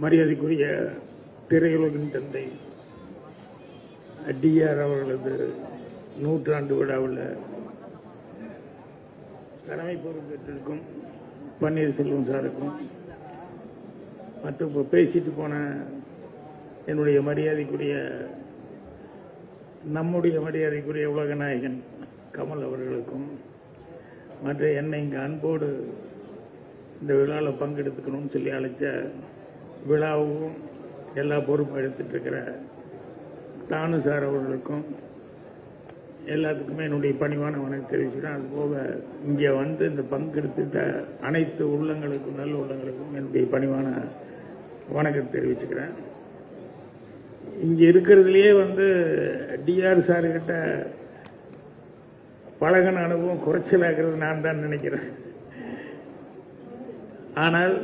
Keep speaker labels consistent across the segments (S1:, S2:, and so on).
S1: மரியாதைக்குரிய திரையுலகின் தந்தை டிஆர் அவர்களது நூற்றாண்டு விழாவில் தலைமை பொறுப்பேற்றிருக்கும் பன்னீர்செல்வம் சாருக்கும் மற்றும் இப்போ பேசிட்டு போன என்னுடைய நம்முடைய மரியாதைக்குரிய உலக நாயகன் கமல் அவர்களுக்கும் மற்ற என்னை இங்கே அன்போடு இந்த விழாவில் பங்கெடுத்துக்கணும்னு சொல்லி அழைச்ச விழாவும் எல்லா பொறுப்பும் எடுத்துட்டு இருக்கிற தானு சார் அவர்களுக்கும் எல்லாத்துக்குமே என்னுடைய பணிவான வணக்கம் தெரிவிச்சுக்கிறேன். அதுபோக இங்கே வந்து இந்த பங்கெடுத்துட்ட அனைத்து உள்ளங்களுக்கும் நல்ல உள்ளங்களுக்கும் என்னுடைய பணிவான வணக்கம் தெரிவிச்சுக்கிறேன். இங்கே இருக்கிறதுலையே வந்து டிஆர் சார்கிட்ட பழகின அனுபவம் குறைச்சலாகிறது நான் தான் நினைக்கிறேன். ஆனால்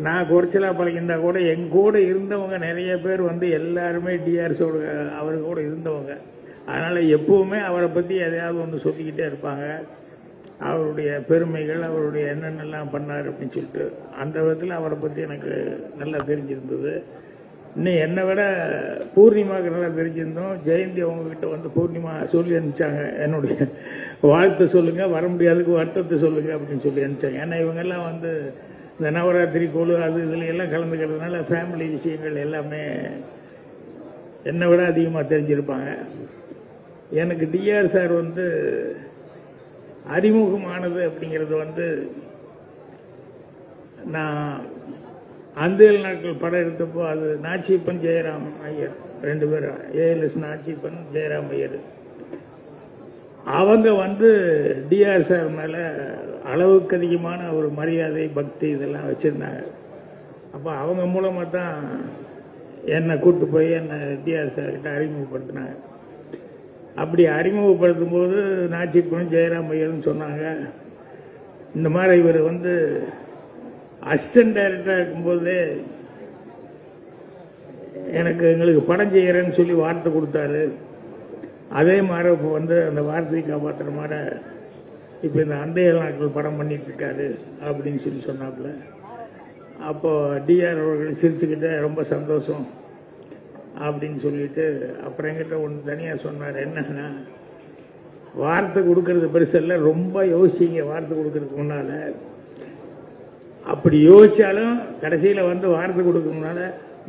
S1: நான் குறைச்சலா பழகிருந்தா கூட எங்கூட இருந்தவங்க நிறைய பேர் வந்து எல்லாருமே டிஆர்ஸோட அவரு கூட இருந்தவங்க. அதனால எப்பவுமே அவரை பத்தி எதையாவது ஒன்று சொல்லிக்கிட்டே இருப்பாங்க. அவருடைய பெருமைகள், அவருடைய என்னென்னலாம் பண்ணார் அப்படின்னு சொல்லிட்டு அந்த விதத்தில் அவரை பத்தி எனக்கு நல்லா தெரிஞ்சிருந்தது. இன்னும் என்னை விட பூர்ணிமாவுக்கு நல்லா தெரிஞ்சிருந்தோம். ஜெயந்தி அவங்ககிட்ட வந்து பூர்ணிமா சொல்லி அனுப்பிச்சாங்க, என்னுடைய வாழ்த்தை சொல்லுங்க, வர முடியாதுக்கு வருத்தத்தை சொல்லுங்க அப்படின்னு சொல்லி அனுப்பிச்சாங்க. ஏன்னா இவங்கெல்லாம் வந்து இந்த நவராத்திரி கொழு அது இதுல எல்லாம் கலந்துக்கிறதுனால ஃபேமிலி விஷயங்கள் எல்லாமே என்னை விட அதிகமாக தெரிஞ்சிருப்பாங்க. எனக்கு டிஆர் சார் வந்து அறிமுகமானது அப்படிங்கிறது வந்து நான் அந்தேல் நாட்கள் படம் எடுத்தப்போ அது நாச்சிப்பன் ஜெயராம் ஐயர் ரெண்டு பேரும், ஏஎல்எஸ் நாச்சிப்பன் ஜெயராம் ஐயர், அவங்க வந்து டிஆர் சார் மேல அளவுக்கு அதிகமான ஒரு மரியாதை பக்தி இதெல்லாம் வச்சிருந்தாங்க. அப்போ அவங்க மூலமா தான் என்னை கூட்டு போய் என்னை டிஆர் சார் கிட்ட அறிமுகப்படுத்தினாங்க. அப்படி அறிமுகப்படுத்தும் போது நாச்சிப்பன் ஜெயராம் ஐயர்னு சொன்னாங்க, இந்த மாதிரி இவர் வந்து அசிஸ்டன்ட் டைரக்டரா இருக்கும்போது எங்களுக்கு படம் செய்யறேன்னு சொல்லி வார்த்தை கொடுத்தாரு. அதே மாதிரி இப்போ வந்து அந்த வார்த்தையை காப்பாற்றுற மாதிரி இப்போ இந்த அந்தையல் நாட்கள் படம் பண்ணிட்டு இருக்காரு அப்படின்னு சொல்லி சொன்னாப்புல. அப்போ டிஆர் அவர்கள் சிரிச்சுக்கிட்ட ரொம்ப சந்தோஷம் அப்படின்னு சொல்லிட்டு அப்புறம் எங்கிட்ட ஒன்று தனியாக சொன்னார், என்னன்னா வார்த்தை கொடுக்கறது பெருசல்ல, ரொம்ப யோசிங்க வார்த்தை கொடுக்கறதுக்கு முன்னால. அப்படி யோசிச்சாலும் கடைசியில வந்து வார்த்தை கொடுக்க முன்னால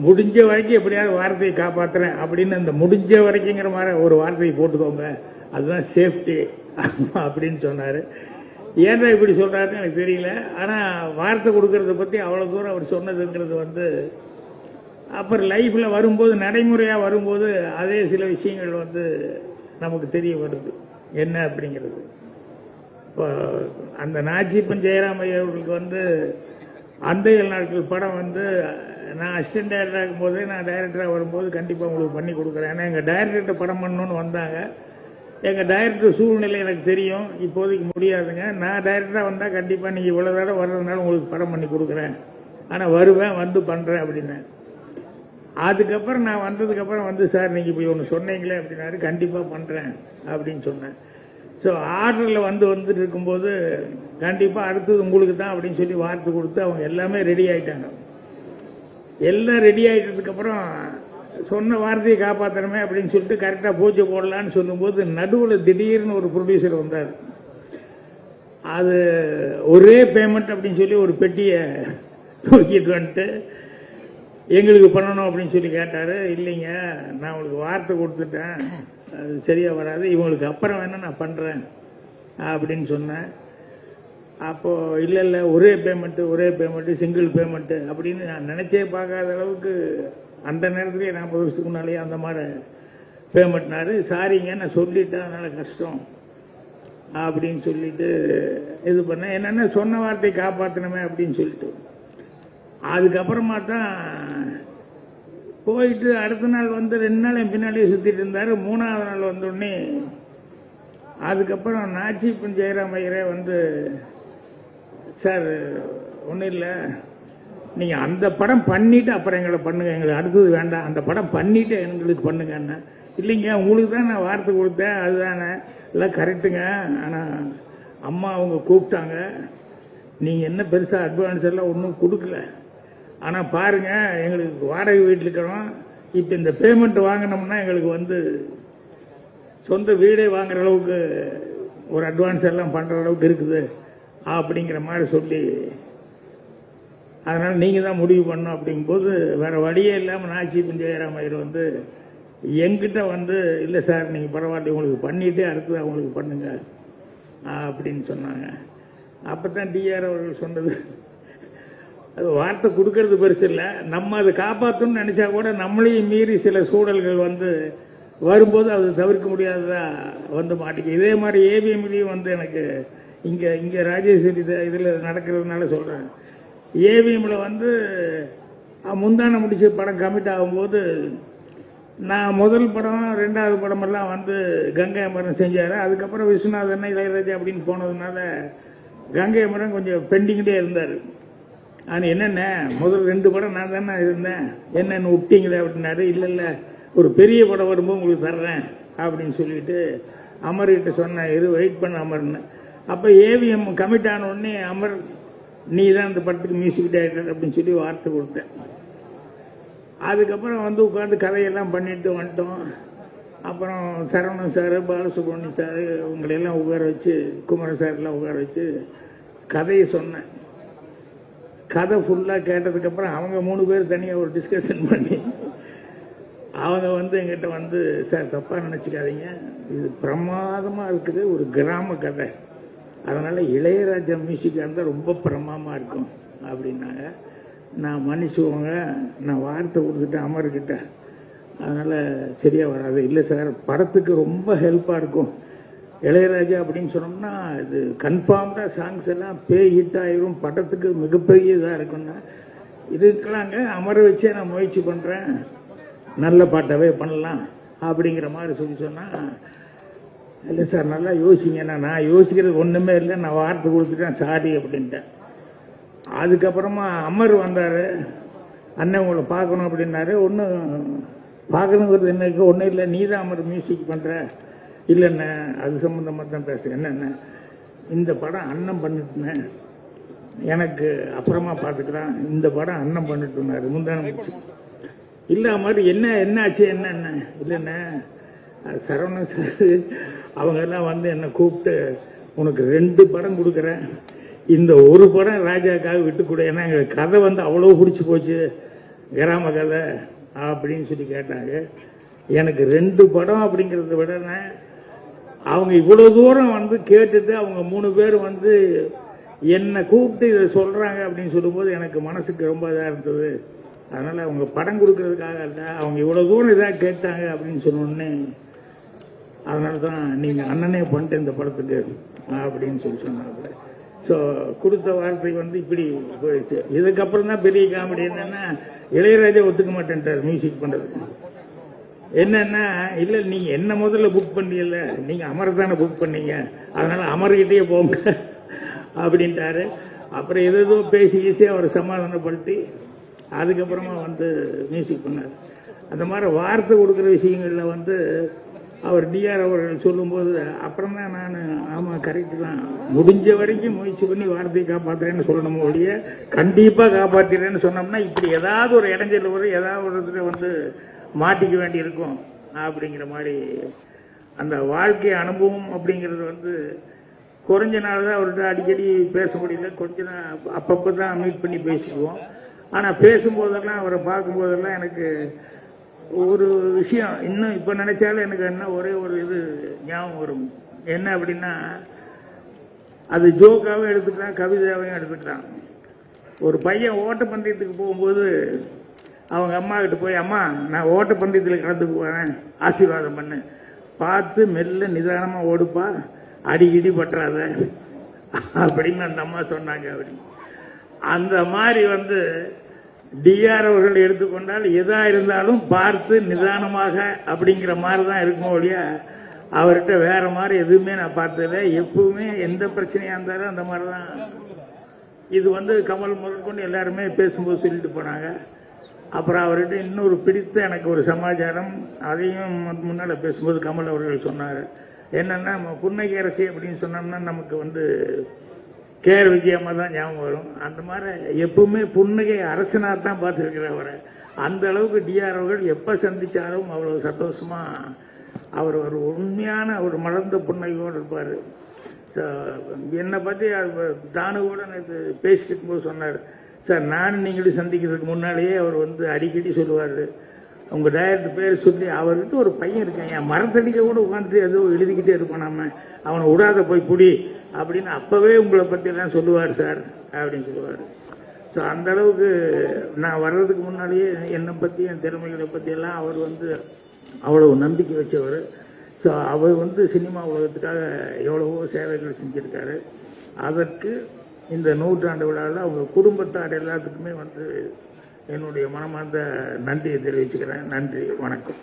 S1: முடிஞ்ச வரைக்கும் எப்படியாவது வார்த்தையை காப்பாத்துறேன் அப்படின்னு அந்த முடிஞ்ச வரைக்குங்கிற மாதிரி ஒரு வார்த்தையை போட்டுக்கோங்க, அதுதான் சேஃப்டி அப்படின்னு சொன்னாரு. ஏன்னா இப்படி சொல்றாருன்னு எனக்கு தெரியல. ஆனா வார்த்தை கொடுக்கறத பத்தி அவ்வளவு தூரம் அவர் சொன்னதுங்கிறது வந்து அப்புறம் லைஃப்ல வரும்போது நடைமுறையா வரும்போது அதே சில விஷயங்கள் வந்து நமக்கு தெரிய வருது என்ன அப்படிங்கிறது. இப்போ அந்த நாச்சிப்பன் ஜெயராம் ஐயர்களுக்கு வந்து அந்தையல் நாட்கள் படம் வந்து நான் அசிஸ்டன்ட் டைரக்டராக இருக்கும்போதே நான் டைரக்டராக வரும்போது கண்டிப்பாக உங்களுக்கு பண்ணி கொடுக்குறேன். ஏன்னா எங்கள் டைரக்டர்கிட்ட படம் பண்ணணும்னு வந்தாங்க. எங்கள் டைரக்டர் சூழ்நிலை எனக்கு தெரியும், இப்போதைக்கு முடியாதுங்க, நான் டைரக்டராக வந்தால் கண்டிப்பாக நீங்கள் இவ்வளோ தடவை வர்றதுனால உங்களுக்கு படம் பண்ணி கொடுக்குறேன், ஆனால் வருவேன் வந்து பண்ணுறேன் அப்படின்னு. அதுக்கப்புறம் நான் வந்ததுக்கப்புறம் வந்து சார் நீங்கள் இப்படி ஒன்று சொன்னீங்களே அப்படின்னாரு, கண்டிப்பாக பண்ணுறேன் அப்படின்னு சொன்னேன். ஸோ ஆர்டரில் வந்துட்டு இருக்கும்போது கண்டிப்பாக அடுத்தது உங்களுக்கு தான் அப்படின்னு சொல்லி வார்த்தை கொடுத்து அவங்க எல்லாமே ரெடி ஆயிட்டாங்க. எல்லாம் ரெடி ஆயிட்டதுக்கப்புறம் சொன்ன வார்த்தையை காப்பாற்றணுமே அப்படின்னு சொல்லிட்டு கரெக்டாக பூஜை போடலான்னு சொல்லும்போது நடுவில் திடீர்னு ஒரு ப்ரொடியூசர் வந்தார். அது ஒரே பேமெண்ட் அப்படின்னு சொல்லி ஒரு பெட்டியை தூக்கிட்டு வந்துட்டு எங்களுக்கு பண்ணணும் அப்படின்னு சொல்லி கேட்டாரு. இல்லைங்க, நான் உங்களுக்கு வார்த்தை கொடுத்துட்டேன், அது சரியா வராது, இவங்களுக்கு அப்புறம் வேணா நான் பண்றேன் அப்படின்னு சொன்னேன். அப்போ இல்ல ஒரே பேமெண்ட் சிங்கிள் பேமெண்ட் அப்படின்னு நான் நினைச்சே பார்க்காத அளவுக்கு அந்த நேரத்திலேயே 40 வருஷத்துக்கு முன்னாலேயே அந்த மாதிரி பேமெண்ட்னாரு. சாரிங்க நான் சொல்லிட்டேன், அதனால கஷ்டம் அப்படின்னு சொல்லிட்டு இது பண்ணேன். என்னன்னா சொன்ன வார்த்தையை காப்பாற்றணுமே அப்படின்னு சொல்லிட்டு அதுக்கப்புறமா தான் போயிட்டு அடுத்த நாள் வந்து 2 நாள் என் பின்னாடியே சுத்திட்டு இருந்தாரு. 3ஆவது நாள் வந்தோடனே அதுக்கப்புறம் நாச்சிப்பன் ஜெயராம் ஐயரே வந்து, சார் ஒன்றும் இல்லை, நீங்க அந்த படம் பண்ணிட்டு அப்புறம் எங்களை பண்ணுங்க, எங்களுக்கு அடுத்தது வேண்டாம், அந்த படம் பண்ணிட்டு எங்களுக்கு பண்ணுங்க. இல்லைங்க உங்களுக்கு தான் நான் வார்த்தை கொடுத்தேன், அதுதானே எல்லாம் கரெக்டுங்க, ஆனா அம்மா அவங்க கூப்பிட்டாங்க, நீங்க என்ன பெருசா அட்வான்ஸ் எல்லாம் ஒன்றும் கொடுக்கல, ஆனால் பாருங்க, எங்களுக்கு வாடகை வீட்டில் இருக்கிறோம். இப்போ இந்த பேமெண்ட் வாங்கினோம்னா எங்களுக்கு வந்து சொந்த வீடே வாங்குற அளவுக்கு ஒரு அட்வான்ஸ் எல்லாம் பண்ணுற அளவுக்கு இருக்குது அப்படிங்கிற மாதிரி சொல்லி, அதனால் நீங்கள் தான் முடிவு பண்ணணும் அப்படிங்கும்போது வேறு வழியே இல்லாமல் நாச்சி ஜெயராம் ஐயர் வந்து எங்கிட்ட வந்து, இல்லை சார் நீங்கள் பரவாயில்ல உங்களுக்கு பண்ணிவிட்டு அடுத்தது அவங்களுக்கு பண்ணுங்க அப்படின்னு சொன்னாங்க. அப்போ தான் டிஆர் அவர்கள் சொன்னது, அது வார்த்தை கொடுக்கறது பெருசு இல்லை, நம்ம அதை காப்பாற்றணும்னு நினச்சா கூட நம்மளையும் மீறி சில சூழல்கள் வந்து வரும்போது அது தவிர்க்க முடியாததா வந்து மாட்டிக்க. இதே மாதிரி ஏவிஎம்லேயும் வந்து எனக்கு இங்கே ராஜேஸ்வரி இதில் நடக்கிறதுனால சொல்கிறேன். ஏவிஎம்மில் வந்து முந்தான முடிச்ச படம் கமிட் ஆகும்போது நான் முதல் படம் ரெண்டாவது படமெல்லாம் வந்து கங்கை அமரன் செஞ்சார். அதுக்கப்புறம் விஸ்வநாதன் இளையராஜா அப்படின்னு போனதுனால கங்கை அமரன் கொஞ்சம் பெண்டிங்கிட்டே இருந்தார். ஆனால் என்னென்ன முதல் 2 படம் நான் தானே இருந்தேன், என்னென்னு விட்டீங்களே அப்படின்னாரு. இல்லை ஒரு பெரிய படம் வரும்போது உங்களுக்கு தர்றேன் அப்படின்னு சொல்லிட்டு அமர்கிட்ட சொன்னேன், இது வெயிட் பண்ண அமர்னு. அப்போ ஏவிஎம் கமிட் ஆன உடனே அமர் நீ தான் அந்த படத்துக்கு மியூசிக் டைரக்டர் அப்படின்னு சொல்லி வார்த்தை கொடுத்தேன். அதுக்கப்புறம் வந்து உட்காந்து கதையெல்லாம் பண்ணிட்டு வந்துட்டோம். அப்புறம் சரவணன் சார், பாலசுப்ரமணியம் சார் இவங்களையெல்லாம் உட்கார வச்சு, குமரன் சார்லாம் உட்கார வச்சு கதையை சொன்னேன். கதை ஃபுல்லாக கேட்டதுக்கப்புறம் அவங்க 3 பேர் தனியாக ஒரு டிஸ்கஷன் பண்ணி அவங்க வந்து எங்கிட்ட வந்து, சார் தப்பாக நினச்சிக்காதீங்க, இது பிரமாதமாக இருக்குது, ஒரு கிராம கதை, அதனால் இளையராஜா மியூசிக்காக இருந்தால் ரொம்ப பிரமாதமாக இருக்கும் அப்படின்னாங்க. நான் மன்னிச்சுவோங்க, நான் வார்த்தை கொடுத்துட்டேன் அமர்கிட்ட, அதனால் சரியாக வராது. இல்லை சார் படத்துக்கு ரொம்ப ஹெல்ப்பாக இருக்கும் இளையராஜா அப்படின்னு சொன்னோம்னா, இது கன்ஃபார்ம்டாக சாங்ஸ் எல்லாம் ஹிட் ஆயிரும், படத்துக்கு மிகப்பெரிய இதாக இருக்குன்னா இதுக்கலாங்க அமர வச்சே நான் முயற்சி பண்ணுறேன், நல்ல பாட்டாவே பண்ணலாம் அப்படிங்கிற மாதிரி சொன்னால், இல்லை சார் நல்லா யோசிங்கன்னா, நான் யோசிக்கிறது ஒன்றுமே இல்லை, நான் வார்த்தை கொடுத்துட்டேன் சாரி அப்படின்ட்டேன். அதுக்கப்புறமா அமர் வந்தார், அண்ணன் உங்களை பார்க்கணும் அப்படின்னாரு. ஒன்றும் பார்க்கணுங்கிறது என்ன இருக்குது, ஒன்றும் இல்லை, நீ தான் அமர் மியூசிக் பண்ணுற. இல்லைண்ணே அது சம்மந்தமாக தான் பேசுகிறேன். என்னென்ன இந்த படம் அண்ணன் பண்ணிட்டுனேன், எனக்கு அப்புறமா பார்த்துக்கிறான், இந்த படம் அண்ணன் பண்ணிட்டுனாரு முந்தான. இல்லை மாதிரி என்ன ஆச்சு என்னென்ன இல்லைண்ணே, சரவணன் சார் அவங்கெல்லாம் வந்து என்னை கூப்பிட்டு உனக்கு 2 படம் கொடுக்குறேன், இந்த ஒரு படம் ராஜாக்காக விட்டு கொடு, ஏன்னா எங்களுக்கு கதை வந்து அவ்வளோ பிடிச்சி போச்சு, கிராம கதை அப்படின்னு சொல்லி கேட்டாங்க. எனக்கு 2 படம் அப்படிங்கிறத விட அவங்க இவ்வளோ தூரம் வந்து கேட்டுட்டு அவங்க 3 பேர் வந்து என்னை கூப்பிட்டு இதை சொல்கிறாங்க அப்படின்னு சொல்லும்போது எனக்கு மனசுக்கு ரொம்ப இதாக இருந்தது. அதனால் அவங்க படம் கொடுக்கறதுக்காக இல்லை, அவங்க இவ்வளோ தூரம் இதாக கேட்டாங்க அப்படின்னு சொன்னோடனே, அதனால தான் நீங்கள் அண்ணனே பண்ணிட்டு இந்த படத்துக்கு அப்படின்னு சொல்லி சொன்னாங்க. ஸோ கொடுத்த வார்த்தை வந்து இப்படி போயிடுச்சு. இதுக்கப்புறம் தான் பெரிய காமெடி என்னென்னா, இளையராஜா ஒத்துக்க மாட்டேன்ட்டார் மியூசிக் பண்ணுறதுக்கு. என்னன்னா, இல்லை நீங்கள் என்ன முதல்ல புக் பண்ணல, நீங்கள் அமர் தானே புக் பண்ணீங்க, அதனால் அமர்கிட்டே போங்க அப்படின்ட்டாரு. அப்புறம் ஏதோ பேசி ஈஸியாக அவர் சமாதானப்படுத்தி அதுக்கப்புறமா வந்து மியூசிக் பண்ணார். அந்த மாதிரி வார்த்தை கொடுக்குற விஷயங்களில் வந்து அவர் டிஆர் அவர்கள் சொல்லும்போது அப்புறம் தான் நான் ஆமாம் கரெக்டு தான், முடிஞ்ச வரைக்கும் முயற்சி பண்ணி வார்த்தையை காப்பாற்றுறேன்னு சொல்லணும் ஒழிய கண்டிப்பாக காப்பாற்றுறேன்னு சொன்னோம்னா இப்படி ஏதாவது ஒரு இடைஞ்சல் வரும், ஏதாவது ஒரு இதில் வந்து மாட்டிக்க வேண்டி இருக்கும் அப்படிங்கிற மாதிரி. அந்த வாழ்க்கை அனுபவம் அப்படிங்கிறது வந்து குறைஞ்ச நாள் தான் அவர்கிட்ட அடிக்கடி பேச முடியல, கொஞ்ச நாள் அப்பப்போ தான் மீட் பண்ணி பேசிக்குவோம். ஆனால் பேசும்போதெல்லாம் அவரை பார்க்கும்போதெல்லாம் எனக்கு ஒரு விஷயம் இன்னும் இப்போ நினைச்சாலும் எனக்கு என்ன ஒரே ஒரு இது ஞாபகம் வரும். என்ன அப்படின்னா, அது ஜோக்காகவும் எடுத்துக்கலாம், கவிதையாகவும் எடுத்துக்கலாம். ஒரு பையன் ஓட்டப்பந்தயத்துக்கு போகும்போது அவங்க அம்மா கிட்ட போய், அம்மா நான் ஓட்டப்பந்தயத்தில் கலந்து போவேன், ஆசீர்வாதம் பண்ணு, பார்த்து மெல்ல நிதானமாக ஓடுப்பா, அடிக்கடி பற்றாத அப்படின்னு அந்த அம்மா சொன்னாங்க. அப்படி அந்த மாதிரி வந்து டிஆர் அவர்கள் எடுத்துக்கொண்டால் எதா இருந்தாலும் பார்த்து நிதானமாக அப்படிங்கிற மாதிரி தான் இருக்குமோ ஒழிய அவர்கிட்ட வேற மாதிரி எதுவுமே நான் பார்த்ததில்லை. எப்பவுமே எந்த பிரச்சனையா இருந்தாலும் அந்த மாதிரி தான். இது வந்து கமல் முதற்கொண்டு எல்லாருமே பேசும்போது சொல்லிட்டு போனாங்க. அப்புறம் அவர்கிட்ட இன்னொரு பிடித்த எனக்கு ஒரு சமாச்சாரம், அதையும் முன்னால் பேசும்போது கமல் அவர்கள் சொன்னார். என்னன்னா, நம்ம புன்னகை அரசி அப்படின்னு சொன்னோம்னா நமக்கு வந்து கேஆர் விஜயம்மா தான் ஞாபகம் வரும். அந்த மாதிரி எப்பவுமே புன்னகை அரசனா தான் பார்த்துருக்கிறேன் அவரை. அந்த அளவுக்கு டிஆர் அவர்கள் எப்ப சந்திச்சாலும் அவ்வளவு சந்தோஷமா அவர் ஒரு உண்மையான ஒரு மலர்ந்த புன்னகையோடு இருப்பாரு. என்னை பத்தி தானு கூட நேற்று பேசிட்டு போது சொன்னார், சார் நானும் நீங்களும் சந்திக்கிறதுக்கு முன்னாலேயே அவர் வந்து அடிக்கடி சொல்லுவார், உங்க டைரக்டர் பேர் சொல்லி அவர்கிட்ட ஒரு பையன் இருக்கான், என் மரத்தடிக்க கூட உட்காந்துட்டு ஏதோ எழுதிக்கிட்டே இருப்பான், நம்ம அவனை விடாத போய் புடி அப்படின்னு அப்பவே உங்களை பத்தி எல்லாம் சொல்லுவார் சார் அப்படின்னு சொல்லுவார். ஸோ அந்த அளவுக்கு நான் வர்றதுக்கு முன்னாலேயே என்னை பத்தி என் திறமைகளை பத்தி எல்லாம் அவர் வந்து அவ்வளவு நம்பிக்கை வச்சவர். ஸோ அவர் வந்து சினிமா உலகத்துக்காக எவ்வளவோ சேவைகள் செஞ்சிருக்காரு. அதற்கு இந்த 100ஆண்டு விழாவில் அவங்க குடும்பத்தார் எல்லாத்துக்குமே வந்து என்னுடைய மனமார்ந்த நன்றியை தெரிவிச்சுக்கிறேன். நன்றி, வணக்கம்.